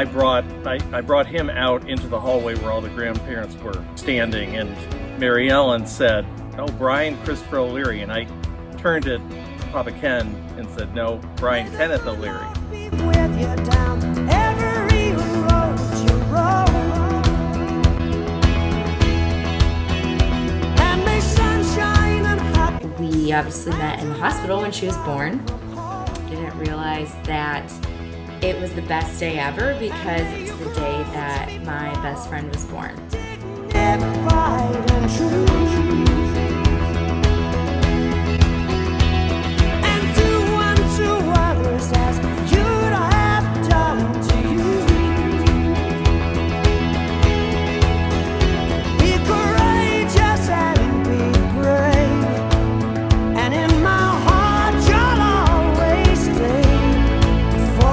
I brought him out into the hallway where all the grandparents were standing, and Mary Ellen said, "Oh, Bryan Christopher O'Leary," and I turned to Papa Ken and said, "No, Bryan Kenneth O'Leary." We obviously met in the hospital when she was born. Didn't realize that it was the best day ever because it was the day that my best friend was born.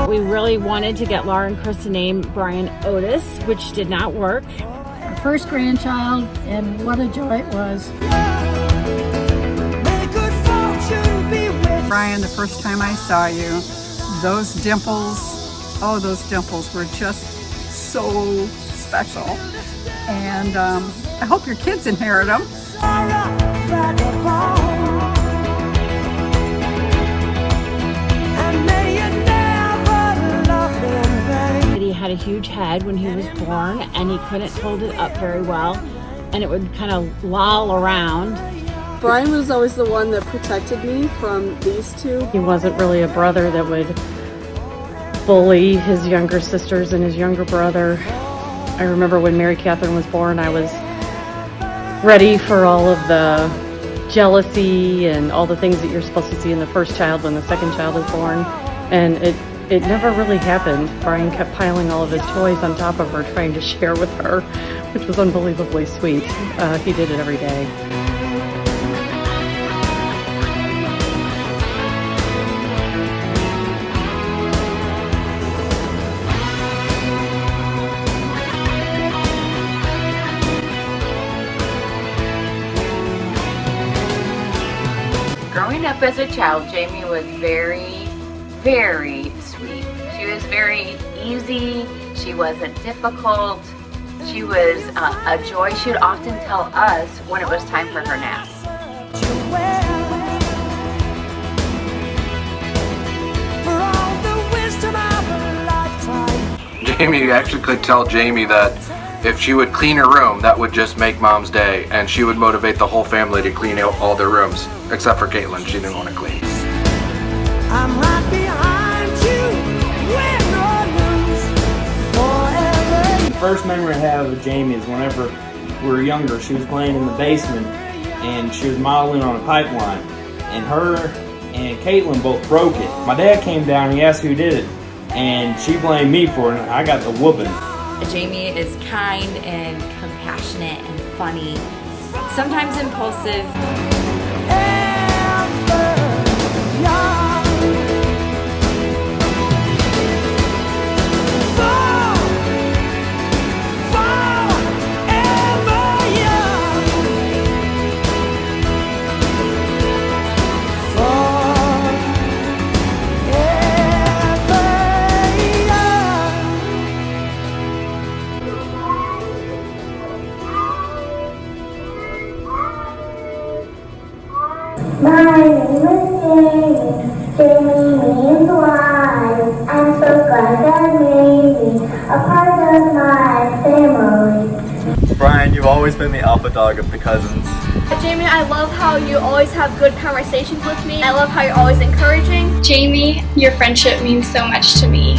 We really wanted to get Laura and Chris to name Bryan Otis, which did not work. Our first grandchild, and what a joy it was. Bryan, the first time I saw you, those dimples, oh, those dimples were just so special. And I hope your kids inherit them. He had a huge head when he was born, and he couldn't hold it up very well, and it would kind of loll around. Bryan was always the one that protected me from these two. He wasn't really a brother that would bully his younger sisters and his younger brother. I remember when Mary Kathryn was born, I was ready for all of the jealousy and all the things that you're supposed to see in the first child when the second child is born, and it never really happened. Bryan kept piling all of his toys on top of her, trying to share with her, which was unbelievably sweet. He did it every day. Growing up as a child, Jamie was very, very sweet. She was very easy. She wasn't difficult. She was a joy. She would often tell us when it was time for her nap. Jamie actually could tell Jamie that if she would clean her room, that would just make Mom's day, and she would motivate the whole family to clean out all their rooms, except for Caitlin. She didn't want to clean. I'm right behind you, win or lose, forever. The first memory I have of Jamie is whenever we were younger. She was playing in the basement, and she was modeling on a pipeline, and her and Caitlin both broke it. My dad came down and he asked who did it, and she blamed me for it, and I got the whooping. Jamie is kind and compassionate and funny, sometimes impulsive. My name is Jamie means wise. I'm so glad God made me a part of my family. Bryan, you've always been the alpha dog of the cousins. Jamie, I love how you always have good conversations with me. I love how you're always encouraging. Jamie, your friendship means so much to me.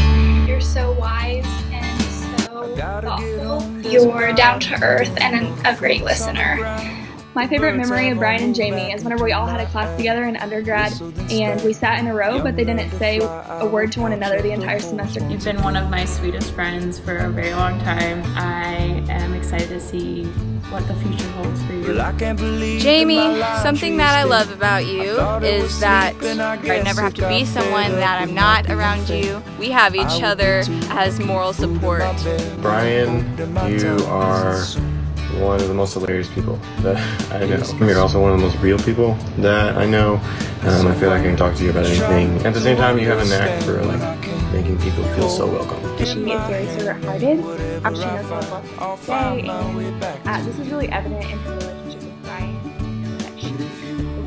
You're so wise and so thoughtful. You're down to earth and a great listener. My favorite memory of Bryan and Jamie is whenever we all had a class together in undergrad and we sat in a row, but they didn't say a word to one another the entire semester. You've been one of my sweetest friends for a very long time. I am excited to see what the future holds for you. Jamie, something that I love about you is that I never have to be someone that I'm not around you. We have each other as moral support. Bryan, you are one of the most hilarious people that I know. You're also one of the most real people that I know. I feel like I can talk to you about anything. At the same time, you have a knack for like making people feel so welcome. She is very servant-hearted. She knows how to bless the day, and this is really evident in her relationship with Brian, that she will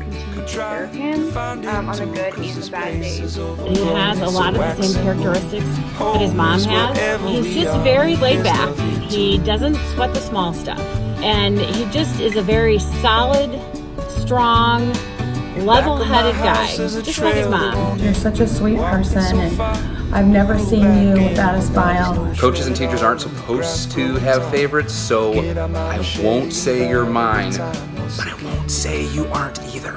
continue to serve him on the good and the bad days. He has a lot of the same characteristics that his mom has. He's just very laid back. He doesn't sweat the small stuff. And he just is a very solid, strong, level-headed guy, just like his mom. You're such a sweet person, and I've never seen you without a smile. Coaches and teachers aren't supposed to have favorites, so I won't say you're mine, but I won't say you aren't either.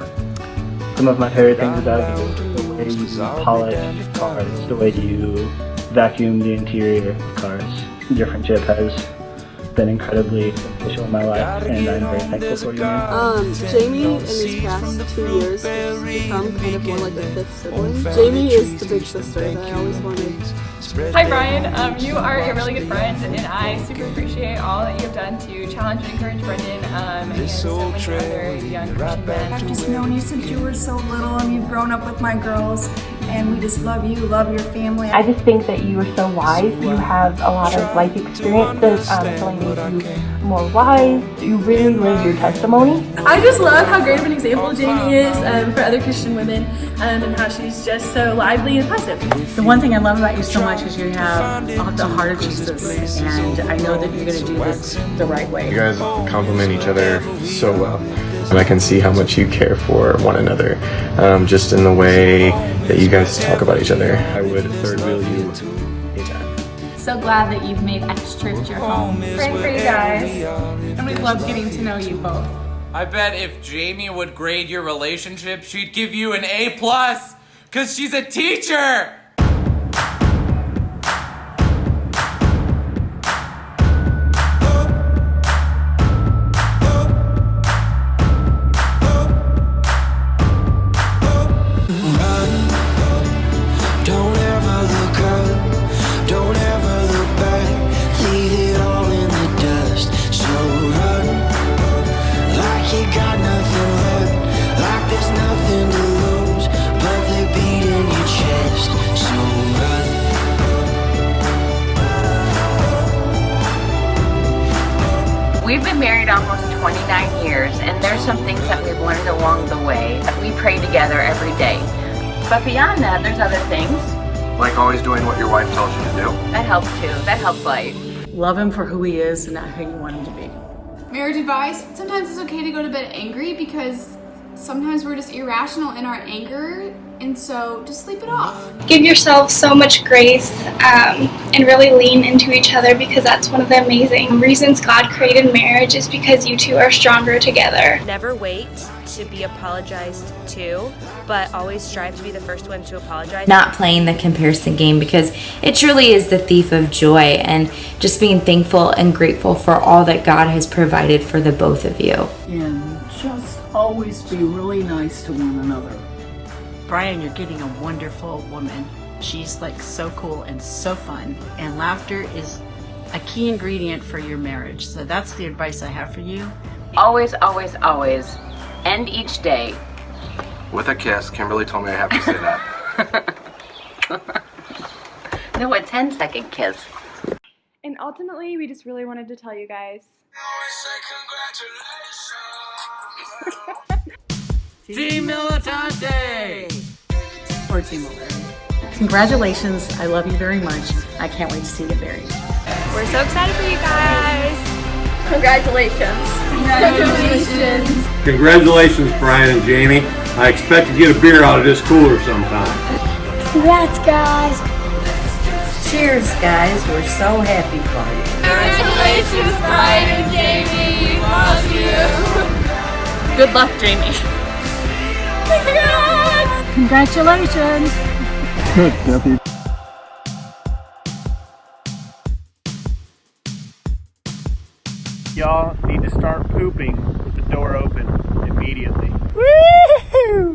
Some of my favorite things about you is the way you polish cars, the way you vacuum the interior of cars. Your friendship has been incredibly beneficial in my life, and I'm very thankful for you, man. Jamie, in these past 2 years, has become kind of more like a fifth sibling. Jamie is the big sister that I always wanted. Hi Brian, you are a really good friend, and I super appreciate all that you have done to challenge and encourage Brendan and so many other young Christian men. I've just known you since you were so little, and you've grown up with my girls, and we just love you, love your family. I just think that you are so wise. You have a lot of life experiences, so I make you more wise. You really live your testimony. I just love how great of an example Jamie is for other Christian women, and how she's just so lively and positive. The one thing I love about you so much is you have the heart of Jesus, and I know that you're going to do this the right way. You guys complement each other so well, and I can see how much you care for one another, just in the way that you guys talk about each other. I would third wheel you anytime. So glad that you've made X Church your home. Praying for you guys. And we love getting to know you both. I bet if Jamie would grade your relationship, she'd give you an A+, cause she's a teacher! We've been married almost 29 years, and there's some things that we've learned along the way. We pray together every day. But beyond that, there's other things. Like always doing what your wife tells you to do. That helps too. That helps life. Love him for who he is and not who you want him to be. Marriage advice: sometimes it's okay to go to bed angry because sometimes we're just irrational in our anger, and so just sleep it off. Give yourself so much grace and really lean into each other, because that's one of the amazing reasons God created marriage, is because you two are stronger together. Never wait to be apologized to, but always strive to be the first one to apologize. Not playing the comparison game, because it truly is the thief of joy, and just being thankful and grateful for all that God has provided for the both of you. And just always be really nice to one another. Brian, you're getting a wonderful woman. She's like so cool and so fun, and laughter is a key ingredient for your marriage. So that's the advice I have for you. Always, always, always end each day with a kiss. Kimberly told me I have to say that. No, a 10-second kiss. And ultimately, we just really wanted to tell you guys. Team Militante! Or Team O'Leary. Congratulations. I love you very much. I can't wait to see you married. We're so excited for you guys. Congratulations. Congratulations. Congratulations, Brian and Jamie. I expect to get a beer out of this cooler sometime. Congrats, guys. Cheers, guys. We're so happy for you. Congratulations, Brian and Jamie. We love you. Good luck, Jamie. Congratulations. Good, Kathy. Y'all need to start pooping with the door open immediately. Woo!